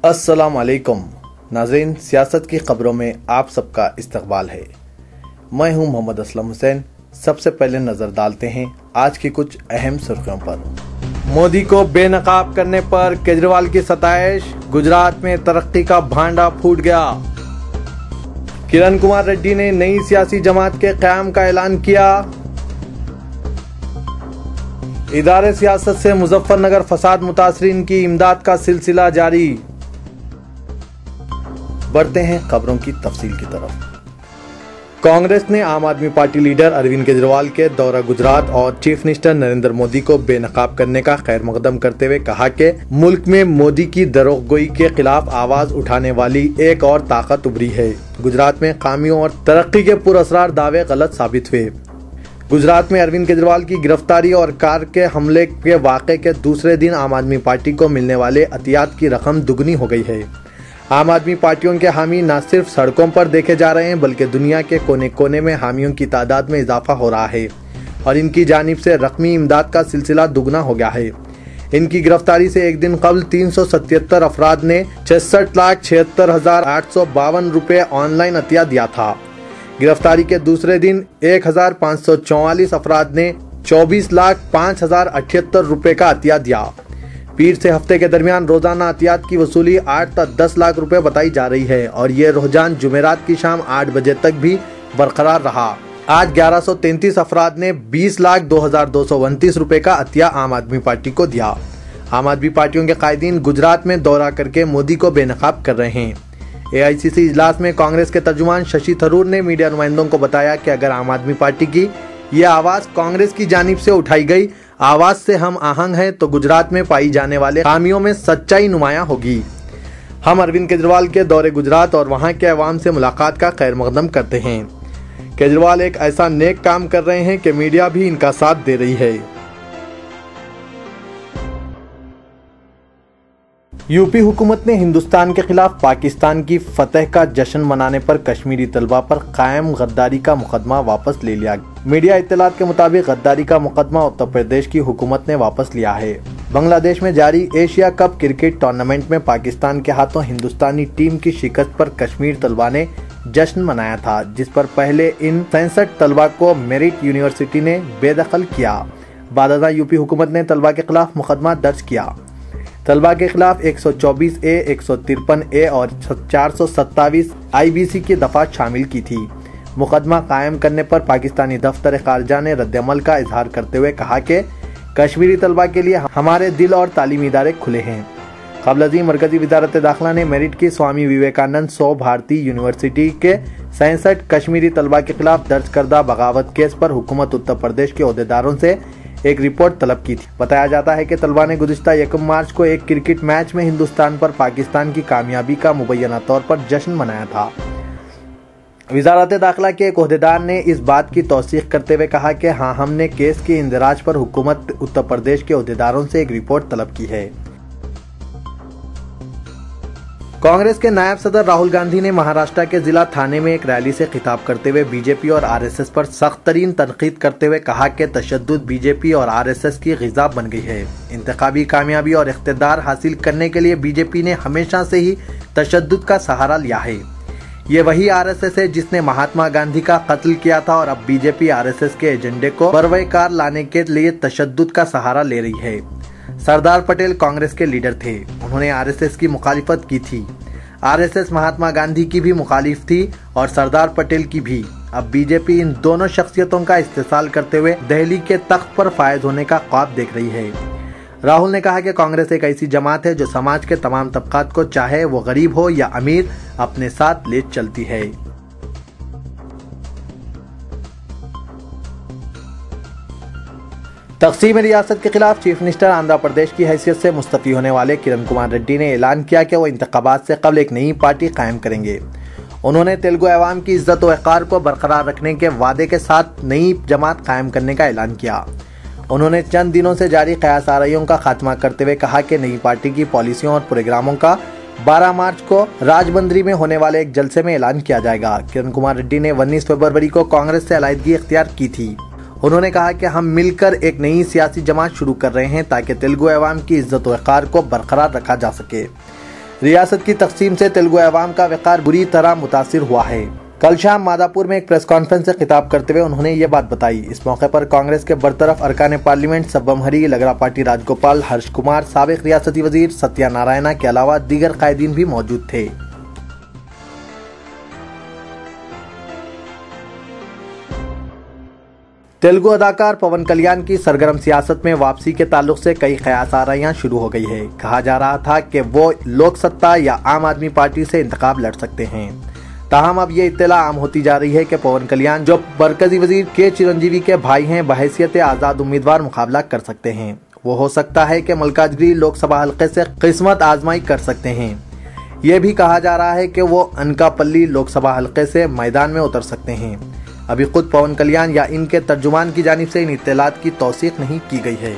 अस्सलाम वालेकुम नाज़रीन, सियासत की खबरों में आप सबका इस्तकबाल है। मैं हूं मोहम्मद असलम हुसैन। सबसे पहले नजर डालते हैं आज की कुछ अहम सुर्खियों पर। मोदी को बेनकाब करने पर केजरीवाल की सताइश, गुजरात में तरक्की का भांडा फूट गया। किरण कुमार रेड्डी ने नई सियासी जमात के क़याम का ऐलान किया। इदारे सियासत से मुजफ्फरनगर फसाद मुतासरीन की इमदाद का सिलसिला जारी। बढ़ते हैं खबरों की तफसील की तरफ। कांग्रेस ने आम आदमी पार्टी लीडर अरविंद केजरीवाल के दौरा गुजरात और चीफ मिनिस्टर नरेंद्र मोदी को बेनकाब करने का खैर मकदम करते हुए कहा कि मुल्क में मोदी की दरोगोई के खिलाफ आवाज उठाने वाली एक और ताकत उभरी है। गुजरात में खामियों और तरक्की के पुरअसरार दावे गलत साबित हुए। गुजरात में अरविंद केजरीवाल की गिरफ्तारी और कार के हमले के वाक़े के दूसरे दिन आम आदमी पार्टी को मिलने वाले अतियात की रकम दुगनी हो गई है। आम आदमी पार्टियों के हामी न सिर्फ सड़कों पर देखे जा रहे हैं बल्कि दुनिया के कोने कोने में हामियों की तादाद में इजाफा हो रहा है और इनकी जानिब से रकमी इमदाद का सिलसिला दुगना हो गया है। इनकी गिरफ्तारी से एक दिन कबल 377 अफराद ने 66,76,852 रुपये ऑनलाइन अतिया दिया था। गिरफ्तारी के दूसरे दिन 1,544 अफराद ने 24,05,078 रुपये का अतिया दिया। पीर से हफ्ते के दरमियान रोजाना अतियात की वसूली 8 से 10 लाख रुपए बताई जा रही है और ये रुझान जुमेरात की शाम 8 बजे तक भी बरकरार रहा। आज 1133 अफराद ने 20,02,229 रुपए का अतिया आम आदमी पार्टी को दिया। आम आदमी पार्टियों के कायदीन गुजरात में दौरा करके मोदी को बेनकाब कर रहे हैं। AICC इजलास में कांग्रेस के तर्जुमान शशि थरूर ने मीडिया नुमाइंदों को बताया कि अगर आम आदमी पार्टी की यह आवाज कांग्रेस की जानिब से उठाई गई आवाज से हम आहंग हैं तो गुजरात में पाई जाने वाले खामियों में सच्चाई नुमायां होगी। हम अरविंद केजरीवाल के दौरे गुजरात और वहां के अवाम से मुलाकात का खैर मकदम करते हैं। केजरीवाल एक ऐसा नेक काम कर रहे हैं कि मीडिया भी इनका साथ दे रही है। यूपी हुकूमत ने हिंदुस्तान के खिलाफ पाकिस्तान की फतह का जश्न मनाने पर कश्मीरी तलबा पर कायम गद्दारी का मुकदमा वापस ले लिया। मीडिया इत्तलात के मुताबिक गद्दारी का मुकदमा उत्तर प्रदेश की हुकूमत ने वापस लिया है। बांग्लादेश में जारी एशिया कप क्रिकेट टूर्नामेंट में पाकिस्तान के हाथों हिंदुस्तानी टीम की शिकस्त पर कश्मीर तलबा ने जश्न मनाया था, जिस पर पहले इन 63 तलबा को मेरिट यूनिवर्सिटी ने बेदखल किया। बाद यूपी हुकूमत ने तलबा के खिलाफ मुकदमा दर्ज किया। तलबा के खिलाफ 124A, 153A और 427 IBC की दफात शामिल की थी। मुकदमा कायम करने पर पाकिस्तानी दफ्तर खारजा ने रद्दअमल का इजहार करते हुए कहा कि कश्मीरी तलबा के लिए हमारे दिल और तालीमी इदारे खुले हैं। क़ब्ल मरकजी वजारत दाखिला ने मेरिट की स्वामी विवेकानंद 100 भारतीय यूनिवर्सिटी के 67 कश्मीरी तलबा के खिलाफ दर्ज करदा बगावत केस पर हुकूमत उत्तर प्रदेश के ओहदेदारों से एक रिपोर्ट तलब की थी। बताया जाता है कि तलबा ने गुज़िश्ता 1 मार्च को एक क्रिकेट मैच में हिंदुस्तान पर पाकिस्तान की कामयाबी का मुबैना तौर पर जश्न मनाया था। वजारत दाखिला के एक ओहदेदार ने इस बात की तौसीक करते हुए कहा कि हाँ, हमने केस के इंदराज पर हुकूमत उत्तर प्रदेश के ओहदेदारों से एक रिपोर्ट तलब की है। कांग्रेस के नायब सदर राहुल गांधी ने महाराष्ट्र के जिला थाने में एक रैली से खिताब करते हुए बीजेपी और RSS पर सख्त तरीन तनकीद करते हुए कहा कि तशद्दुद बीजेपी और RSS की ग़िज़ा बन गई है। इंतखाबी कामयाबी और इख्तिदार हासिल करने के लिए बीजेपी ने हमेशा से ही तशद्दुद का सहारा लिया है। ये वही RSS है जिसने महात्मा गांधी का कत्ल किया था और अब बीजेपी RSS के एजेंडे को परवैकार लाने के लिए तशद्दुद का सहारा ले रही है। सरदार पटेल कांग्रेस के लीडर थे, उन्होंने RSS की मुखालिफत की थी। RSS महात्मा गांधी की भी मुखालिफ थी और सरदार पटेल की भी। अब बीजेपी इन दोनों शख्सियतों का इस्तेसाल करते हुए दिल्ली के तख्त पर फायज होने का ख्वाब देख रही है। राहुल ने कहा कि कांग्रेस एक ऐसी जमात है जो समाज के तमाम तबकात को, चाहे वो गरीब हो या अमीर, अपने साथ ले चलती है। तक़सीम रियासत के खिलाफ चीफ मिनिस्टर आंध्र प्रदेश की हैसियत से मुस्तफ़ी होने वाले किरण कुमार रेड्डी ने ऐलान किया कि वो इंतखाबात से कबल एक नई पार्टी कायम करेंगे। उन्होंने तेलुगु अवाम की इज्जत व वक़ार को बरकरार रखने के वादे के साथ नई जमात कायम करने का ऐलान किया। उन्होंने चंद दिनों से जारी क़यास आराइयों का खात्मा करते हुए कहा कि नई पार्टी की पॉलिसियों और प्रोग्रामों का 12 मार्च को राजबंदरी में होने वाले एक जलसे में ऐलान किया जाएगा। किरण कुमार रेड्डी ने 19 फरवरी को कांग्रेस से अलहदगी इख्तियार की थी। उन्होंने कहा कि हम मिलकर एक नई सियासी जमात शुरू कर रहे हैं ताकि तेलुगु अवाम की इज्जत व वक़ार को बरकरार रखा जा सके। रियासत की तकसीम से तेलुगु अवाम का वक़ार बुरी तरह मुतासिर हुआ है। कल शाम मादापुर में एक प्रेस कॉन्फ्रेंस से खिताब करते हुए उन्होंने ये बात बताई। इस मौके पर कांग्रेस के बरतरफ अरकान पार्लियामेंट सब्बम हरी, लगरापाटी राजगोपाल, हर्ष कुमार, साबिक रियासती वजीर सत्यानारायणा के अलावा दीगर कायदीन भी मौजूद थे। तेलुगु अदाकार पवन कल्याण की सरगर्म सियासत में वापसी के ताल्लुक से कई कयास आराइयां शुरू हो गई है। कहा जा रहा था कि वो लोक सत्ता या आम आदमी पार्टी से इंतखाब लड़ सकते हैं। ताहम अब ये इत्तला आम होती जा रही है कि पवन कल्याण, जो मरकजी वजीर के चिरंजीवी के भाई हैं, बहैसियत आज़ाद उम्मीदवार मुकाबला कर सकते हैं। वो हो सकता है कि मलकाजगिरी लोकसभा हल्के से किस्मत आजमाई कर सकते हैं। ये भी कहा जा रहा है कि वो अनकापल्ली लोकसभा हल्के से मैदान में उतर सकते हैं। अभी खुद पवन कल्याण या इनके तर्जुमान की जानिब से इन इत्तलात की तौसीक नहीं की गई है।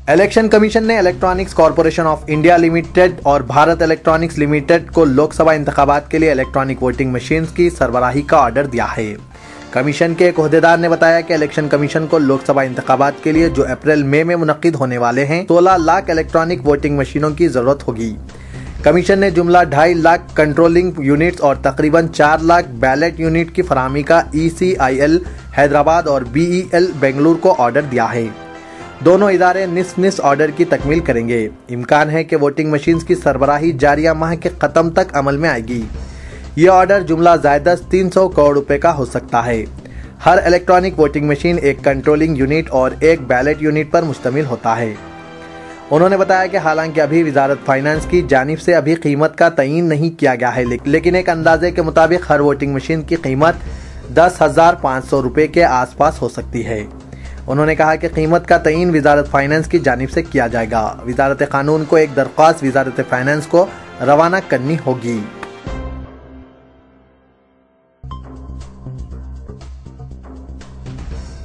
इलेक्शन कमीशन ने electronics corporation of India limited और भारत इलेक्ट्रॉनिक्स लिमिटेड को लोकसभा इंतखाबात के लिए इलेक्ट्रॉनिक वोटिंग मशीन्स की सरबराही का ऑर्डर दिया है। कमीशन के एक ओहदेदार ने बताया कि इलेक्शन कमीशन को लोकसभा इंतखाबात के लिए जो अप्रैल मई में मुनक्किद होने वाले हैं 16 लाख इलेक्ट्रॉनिक वोटिंग मशीनों की जरूरत होगी। कमीशन ने जुमला 2.5 लाख कंट्रोलिंग यूनिट्स और तकरीबन 4 लाख बैलेट यूनिट की फराहमी का ECIL हैदराबाद और BEL बेंगलुरु को ऑर्डर दिया है। दोनों इदारे निस्फ ऑर्डर की तकमील करेंगे। इम्कान है कि वोटिंग मशीन्स की सरबराही जारिया माह के खत्म तक अमल में आएगी। ये ऑर्डर जुमला ज़ायदस 300 करोड़ रुपए का हो सकता है। हर इलेक्ट्रॉनिक वोटिंग मशीन एक कंट्रोलिंग यूनिट और एक बैलेट यूनिट पर मुश्तमिल होता है। उन्होंने बताया कि हालांकि अभी वजारत फाइनेंस की जानिब से अभी कीमत का तयीन नहीं किया गया है, लेकिन एक अंदाजे के मुताबिक हर वोटिंग मशीन की कीमत 10,500 रुपए के आसपास हो सकती है। उन्होंने कहा कि कीमत का तयीन वजारत फाइनेंस की जानिब से किया जाएगा। वजारत कानून को एक दरख्वास्त वजारत फाइनेंस को रवाना करनी होगी।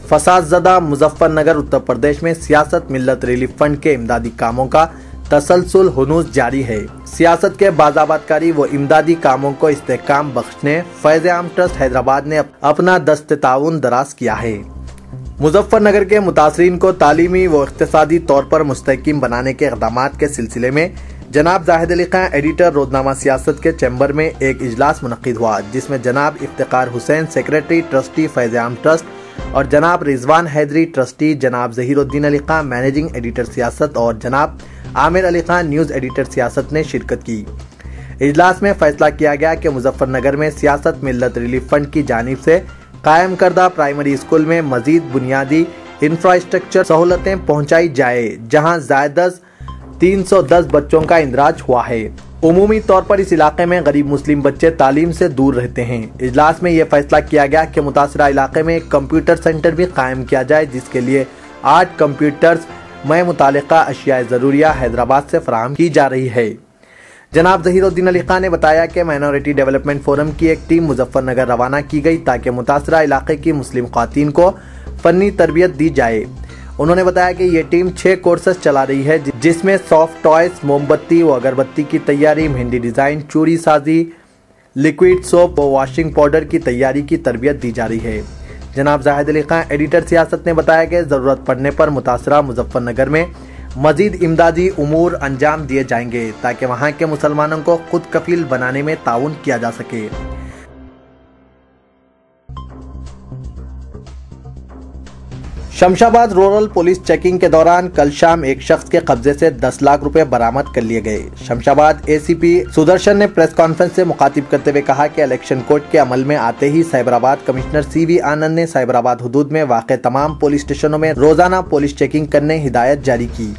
फसादज़दा मुजफ्फरनगर उत्तर प्रदेश में सियासत मिल्लत रिलीफ फंड के इमदादी कामों का तसलसल हुनूस जारी है। सियासत के बाज़ाबतकारी व इमदादी कामों को इस्तेहकाम बख्शने फैज़ आम ट्रस्ट हैदराबाद ने अपना दस्ते ताउन दराज किया है। मुजफ्फरनगर के मुतासरीन को तालीमी व इक़्तिसादी तौर पर मुस्तहकिम बनाने के इक़दामात के सिलसिले में जनाब जाहिद अली खां एडिटर रोजनामा सियासत के चैम्बर में एक इजलास मुनक़्क़िद हुआ, जिसमें जनाब इफ्तिकार हुसैन सेक्रेटरी ट्रस्टी फैज़ आम ट्रस्ट और जनाब रिजवान हैदरी ट्रस्टी, जनाब ज़हीरुद्दीन अली खां मैनेजिंग एडिटर सियासत और जनाब आमिर अली खां न्यूज़ एडिटर सियासत ने शिरकत की। इजलास में फैसला किया गया कि मुजफ्फरनगर में सियासत मिल्लत रिलीफ फंड की जानिब से कायम करदा प्राइमरी स्कूल में मजीद बुनियादी इंफ्रास्ट्रक्चर सहूलतें पहुँचाई जाए, जहाँ ज़ायदस 310 बच्चों का इंदराज हुआ है। उमूमी तौर पर इस इलाके में गरीब मुस्लिम बच्चे तालीम से दूर रहते हैं। इजलास में यह फैसला किया गया कि मुतासरा इलाके में एक कंप्यूटर सेंटर भी कायम किया जाए, जिसके लिए 8 कंप्यूटर्स में मुतालिका अशिया ज़रूरिया हैदराबाद से फराहम की जा रही है। जनाब ज़हीरुद्दीन अली खां ने बताया कि माइनॉरिटी डेवलपमेंट फोरम की एक टीम मुजफ्फरनगर रवाना की गई ताकि मुतासरा इलाके की मुस्लिम ख़वातीन को फ़नी तरबियत दी जाए। उन्होंने बताया कि ये टीम 6 कोर्सेज चला रही है, जिसमें सॉफ्ट टॉयज, मोमबत्ती व अगरबत्ती की तैयारी, मेहंदी डिज़ाइन, चूड़ी साजी, लिक्विड सोप व वॉशिंग पाउडर की तैयारी की तरबियत दी जा रही है। जनाब जाहिद अली खां एडिटर सियासत ने बताया कि ज़रूरत पड़ने पर मुतासरा मुजफ्फरनगर में मजीद इमदादी उमूर अंजाम दिए जाएंगे ताकि वहाँ के मुसलमानों को खुद कफील बनाने में ताउन किया जा सके। शमशाबाद रूरल पुलिस चेकिंग के दौरान कल शाम एक शख्स के कब्जे से 10 लाख रुपए बरामद कर लिए गए। शमशाबाद ACP सुदर्शन ने प्रेस कॉन्फ्रेंस से मुखातिब करते हुए कहा कि इलेक्शन कोड के अमल में आते ही साइबराबाद कमिश्नर CV आनंद ने साइबराबाद हुदूद में वाक़े तमाम पुलिस स्टेशनों में रोजाना पुलिस चेकिंग करने हिदायत जारी की,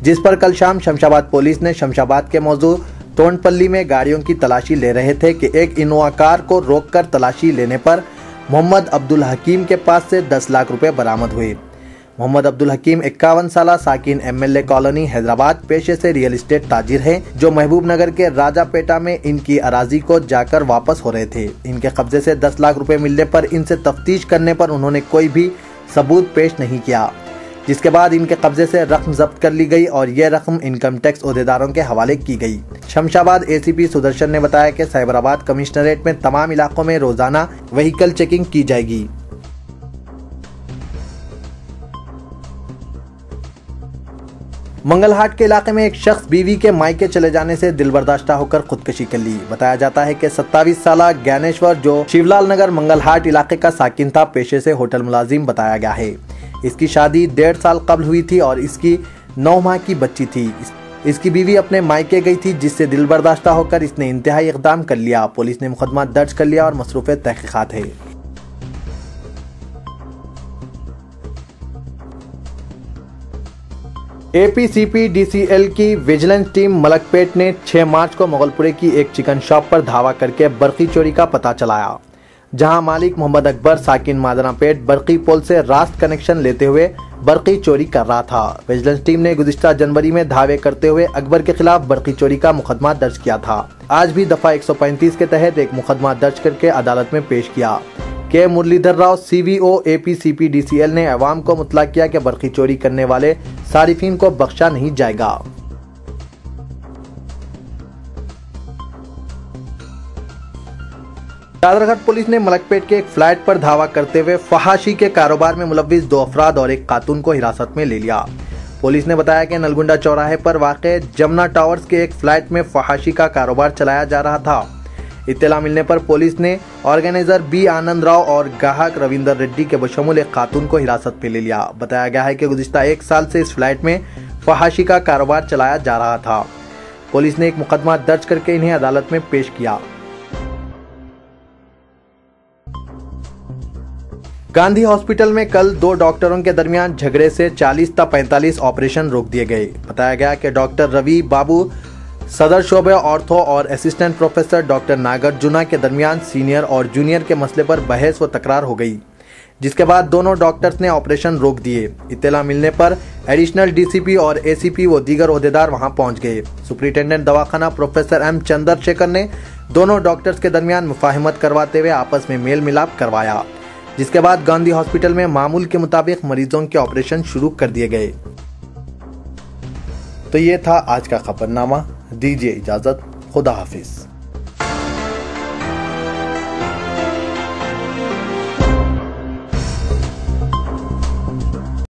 जिस पर कल शाम शमशाबाद पुलिस ने शमशाबाद के मौजू तोंडपल्ली में गाड़ियों की तलाशी ले रहे थे कि एक इनोवा कार को रोककर तलाशी लेने पर मोहम्मद अब्दुल हकीम के पास से 10 लाख रुपए बरामद हुए। मोहम्मद अब्दुल हकीम 51 साला साकिन MLA कॉलोनी हैदराबाद पेशे से रियल एस्टेट ताजिर हैं, जो महबूब नगर के राजापेटा में इनकी अराजी को जाकर वापस हो रहे थे। इनके कब्जे से 10 लाख रुपए मिलने पर इनसे तफ्तीश करने पर उन्होंने कोई भी सबूत पेश नहीं किया, जिसके बाद इनके कब्जे से रकम जब्त कर ली गई और यह रकम इनकम टैक्स ओहदेदारों के हवाले की गई। शमशाबाद ACP सुदर्शन ने बताया कि साइबराबाद कमिश्नरेट में तमाम इलाकों में रोजाना व्हीकल चेकिंग की जाएगी। मंगलहाट के इलाके में एक शख्स बीवी के मायके चले जाने से दिलबर्दाश्ता होकर खुदकुशी कर ली। बताया जाता है कि 27 साल ज्ञानेश्वर जो शिवलाल नगर मंगलहाट इलाके का साकिन था, पेशे से होटल मुलाजिम बताया गया है। इसकी शादी 1.5 साल कबल हुई थी और इसकी 9 माह की बच्ची थी। इसकी बीवी अपने मायके गई थी, जिससे दिलबर्दाश्ता होकर इसने इंतहाई इक़दाम कर लिया। पुलिस ने मुकदमा दर्ज कर लिया और मसरूफ़ तहक़ीक़ात है। APCPDCL की विजिलेंस टीम मलकपेट ने 6 मार्च को मोगलपुरे की एक चिकन शॉप पर धावा करके बर्क़ी चोरी का पता चलाया, जहां मालिक मोहम्मद अकबर साकिन मादनापेट बर्क़ी पोल से रास्त कनेक्शन लेते हुए बर्क़ी चोरी कर रहा था। विजिलेंस टीम ने गुज़िश्ता जनवरी में धावे करते हुए अकबर के खिलाफ बर्क़ी चोरी का मुकदमा दर्ज किया था। आज भी दफा 135 के तहत एक मुकदमा दर्ज करके अदालत में पेश किया। के मुरलीधर राव CVO APCPDCL ने अवाम को मुतला किया कि बर्क़ी चोरी करने वाले सारिफीन को बख्शा नहीं जाएगा। चादरघाट पुलिस ने मलकपेट के एक फ्लैट पर धावा करते हुए फहाशी के कारोबार में मुलव्विस 2 अफराद और एक खातून को हिरासत में ले लिया। पुलिस ने बताया कि नलगुंडा चौराहे पर वाक़े जमुना टावर्स के एक फ्लैट में फहाशी का कारोबार चलाया जा रहा था। इत्तला मिलने पर पुलिस ने ऑर्गेनाइजर B आनंद राव और गाहक रविंदर रेड्डी के बशमूल एक खातून को हिरासत में ले लिया। बताया गया है कि गुज़िश्ता 1 साल से इस फ्लैट में फहाशी का कारोबार चलाया जा रहा था। पुलिस ने एक मुकदमा दर्ज करके इन्हें अदालत में पेश किया। गांधी हॉस्पिटल में कल 2 डॉक्टरों के दरमियान झगड़े से 40 ता 45 ऑपरेशन रोक दिए गए। बताया गया कि डॉक्टर रवि बाबू सदर शोबे ऑर्थो और असिस्टेंट प्रोफेसर डॉक्टर नागार्जुना के दरमियान सीनियर और जूनियर के मसले पर बहस व तकरार हो गई, जिसके बाद दोनों डॉक्टर्स ने ऑपरेशन रोक दिए। इत्तला मिलने पर एडिशनल DCP और ACP व दीगर ओहदेदार वहां पहुंच गए। सुपरिटेंडेंट दवाखाना प्रोफेसर M चंद्रशेखर ने दोनों डॉक्टर्स के दरमियान मुफाहिमत करवाते हुए आपस में मेल मिलाप करवाया, जिसके बाद गांधी हॉस्पिटल में मामूल के मुताबिक मरीजों के ऑपरेशन शुरू कर दिए गए। तो ये था आज का खबरनामा। दीजिए इजाजत, खुदा हाफिज।